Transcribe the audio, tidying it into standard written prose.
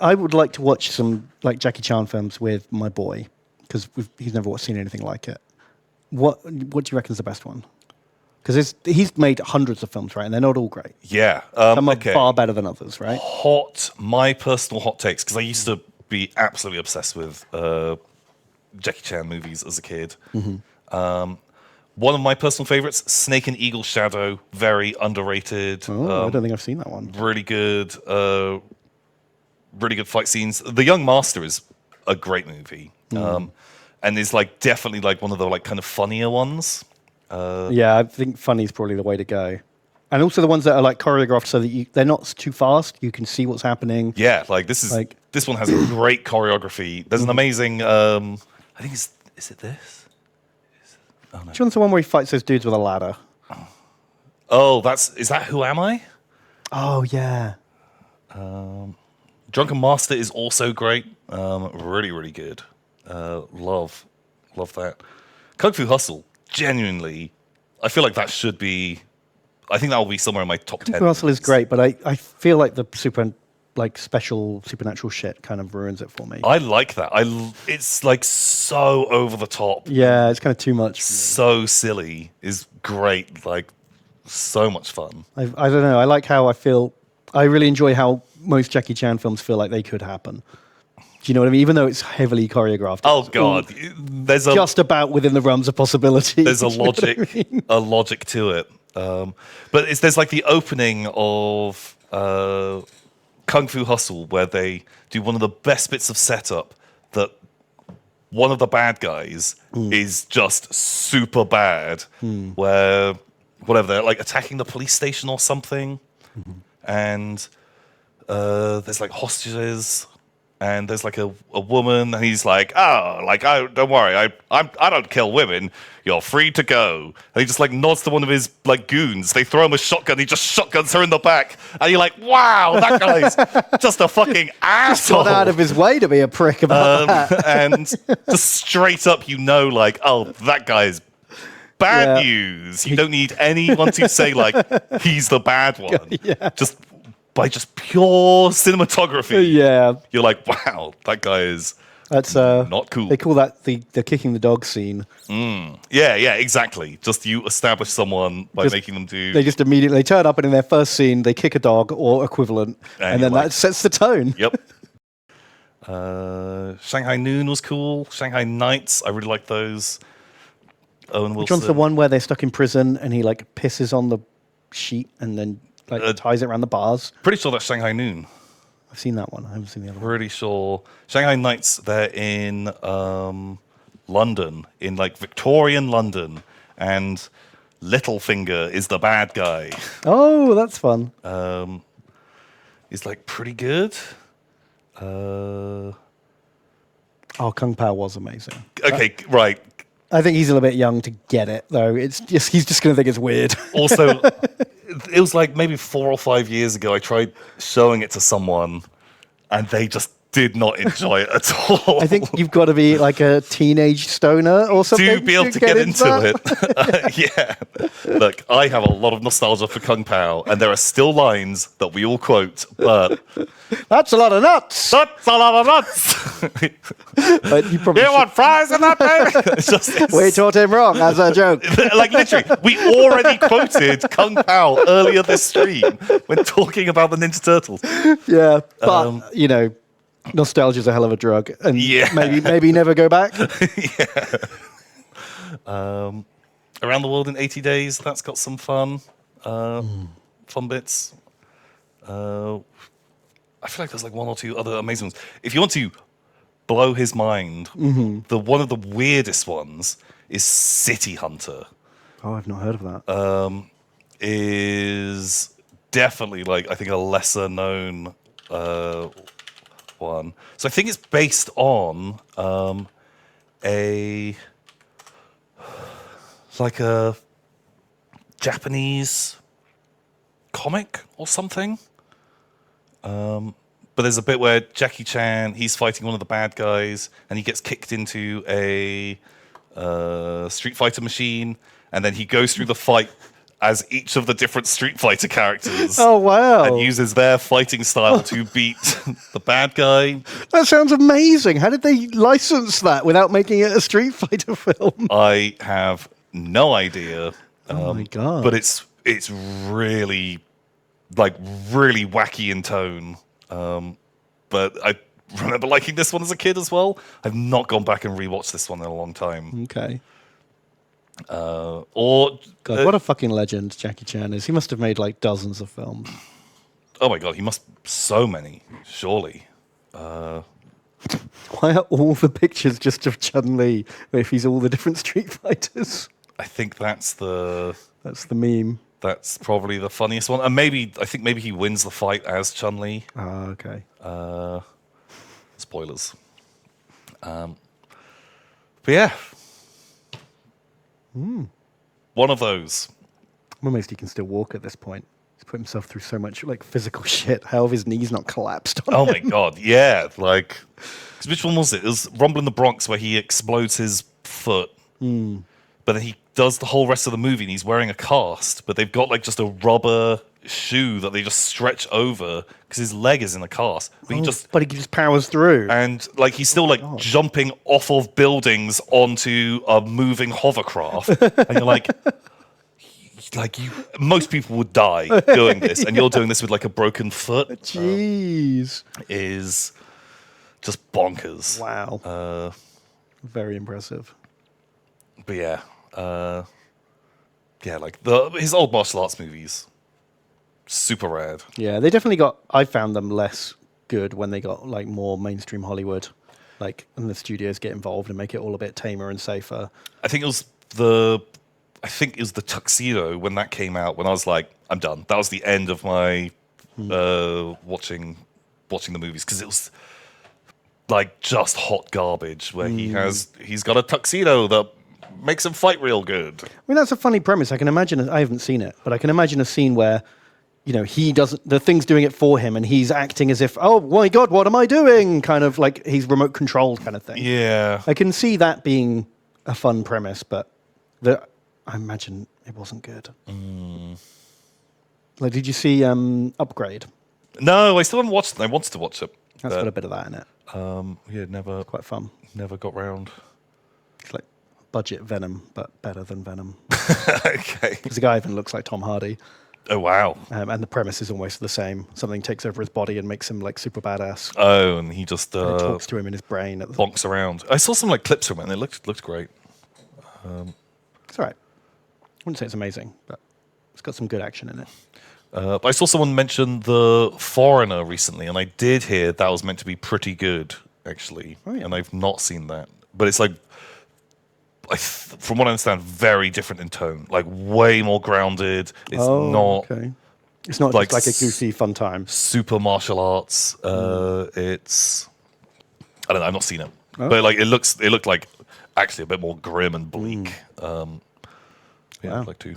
I would like to watch some like Jackie Chan films with my boy because he's never seen anything like it. What do you reckon is the best one? Because he's made hundreds of films, right? And they're not all great. Yeah. Some are far better than others, right? My personal hot takes, because I used to be absolutely obsessed with Jackie Chan movies as a kid. Mm-hmm. One of my personal favorites, Snake and Eagle Shadow, very underrated. Oh, I don't think I've seen that one. Really good fight scenes. The Young Master is a great movie. And is like definitely like one of the like kind of funnier ones. Yeah, I think funny is probably the way to go. And also the ones that are like choreographed so that they're not too fast. You can see what's happening. Yeah, like this one has a great choreography. There's an amazing. I think is it this? Oh, no. Which one's the one where he fights those dudes with a ladder? Oh, is that Who Am I? Oh yeah. Drunken Master is also great. Really, really good. Love that. Kung Fu Hustle. Genuinely, I feel like that should be. I think that will be somewhere in my top 10. Kung Fu Hustle is great, but I feel like the special supernatural shit kind of ruins it for me. I like that. It's like so over the top. Yeah, it's kind of too much. So silly is great. Like so much fun. I don't know. I like how I feel. I really enjoy how most Jackie Chan films feel like they could happen. Do you know what I mean? Even though it's heavily choreographed. Oh God, there's just about within the realms of possibility. There's a logic to it. But there's like the opening of Kung Fu Hustle where they do one of the best bits of setup that one of the bad guys is just super bad, where whatever they're like attacking the police station or something, and there's like hostages. And there's like a woman, and he's like, "Oh, like don't worry, I don't kill women. You're free to go." And he just like nods to one of his like goons. They throw him a shotgun. He just shotguns her in the back, and you're like, "Wow, that guy's just a fucking asshole." Gone out of his way to be a prick about that. And just straight up, like, "Oh, that guy's bad news." You don't need anyone to say like he's the bad one. Just. By just pure cinematography, you're like, wow, that guy is not cool. They call that the kicking the dog scene. Yeah, exactly. Just you establish someone by making them do. They just immediately turn up, and in their first scene, they kick a dog or equivalent, and then that sets the tone. Yep. Shanghai Noon was cool. Shanghai Nights, I really like those. Owen Wilson. Which one's the one where they're stuck in prison and he like pisses on the sheet and then ties it around the bars? Pretty sure that's Shanghai Noon. I've seen that one. I haven't seen the other one. Pretty sure. Shanghai Nights, they're in London, in like Victorian London, and Littlefinger is the bad guy. Oh, that's fun. He's like pretty good. Kung Pao was amazing. Okay, right. I think he's a little bit young to get it, though. He's just going to think it's weird. Also, it was like maybe 4 or 5 years ago, I tried showing it to someone, and they just did not enjoy it at all. I think you've got to be like a teenage stoner or something to be able to get into it. Yeah. Look, I have a lot of nostalgia for Kung Pao, and there are still lines that we all quote, but... That's a lot of nuts! That's a lot of nuts! But you probably want fries in that, baby? We taught him wrong as a joke. Like, literally, we already quoted Kung Pao earlier this stream when talking about the Ninja Turtles. Yeah, but, nostalgia's a hell of a drug, and maybe never go back. Around the World in 80 Days, that's got some fun bits. I feel like there's like 1 or 2 other amazing ones. If you want to blow his mind, one of the weirdest ones is City Hunter. Oh, I've not heard of that. Is definitely like I think a lesser known one. So I think it's based on a Japanese comic or something. But there's a bit where Jackie Chan, he's fighting one of the bad guys, and he gets kicked into a Street Fighter machine, and then he goes through the fight as each of the different Street Fighter characters. Oh, wow. And uses their fighting style to beat the bad guy. That sounds amazing. How did they license that without making it a Street Fighter film? I have no idea. Oh my God. But it's really, like, really wacky in tone. But I remember liking this one as a kid as well. I've not gone back and rewatched this one in a long time. Okay. Or God, what a fucking legend Jackie Chan is. He must have made like dozens of films. oh my god, he must so many, surely. Why are all the pictures just of Chun-Li if he's all the different Street Fighters? I think that's the That's the meme. that's probably the funniest one. And maybe he wins the fight as Chun-Li. Ah, okay. Spoilers. But yeah. One of those. I'm amazed he can still walk at this point. He's put himself through so much like physical shit. How have his knees not collapsed on Oh him? my god, yeah. Like, 'cause which one was it? It was Rumble in the Bronx where he explodes his foot. But then he does the whole rest of the movie and he's wearing a cast, but they've got like just a rubber shoe that they just stretch over because his leg is in a cast. But But he just powers through. and like he's still like jumping off of buildings onto a moving hovercraft. And you're like most people would die doing this, and you're doing this with like a broken foot. Jeez. Is just bonkers. Wow. Very impressive. But yeah, like his old martial arts movies, super rad. Yeah, they definitely got. I found them less good when they got like more mainstream Hollywood, like, and the studios get involved and make it all a bit tamer and safer. I think it was the Tuxedo when that came out. When I was like, I'm done. That was the end of my watching the movies because it was like just hot garbage. Where he's got a tuxedo that makes him fight real good. I mean, that's a funny premise. I can imagine. I haven't seen it, but I can imagine a scene where, you know, he doesn't. The thing's doing it for him, and he's acting as if, oh my god, what am I doing? Kind of like he's remote controlled, kind of thing. Yeah, I can see that being a fun premise, but I imagine it wasn't good. Like, did you see Upgrade? no, I still haven't watched it. I wanted to watch it. That's got a bit of that in it. Yeah, never Quite fun. got round. It's like budget Venom, but better than Venom. Okay. Because the guy even looks like Tom Hardy. Oh wow. And the premise is almost the same. Something takes over his body and makes him like super badass. Oh, and he just And it talks to him in his brain. bonks around. I saw some like clips from it, and it looked great. It's all right. I wouldn't say it's amazing, but it's got some good action in it. But I saw someone mention The Foreigner recently, and I did hear that was meant to be pretty good, actually. Oh, yeah. And I've not seen that. But it's like, from what I understand, very different in tone. Like, way more grounded. It's not Okay. It's not like just like a goofy fun time. super martial arts. It's... I don't know, I've not seen it. Oh. But like, it looked like actually a bit more grim and bleak. Yeah, Wow. I'd like to.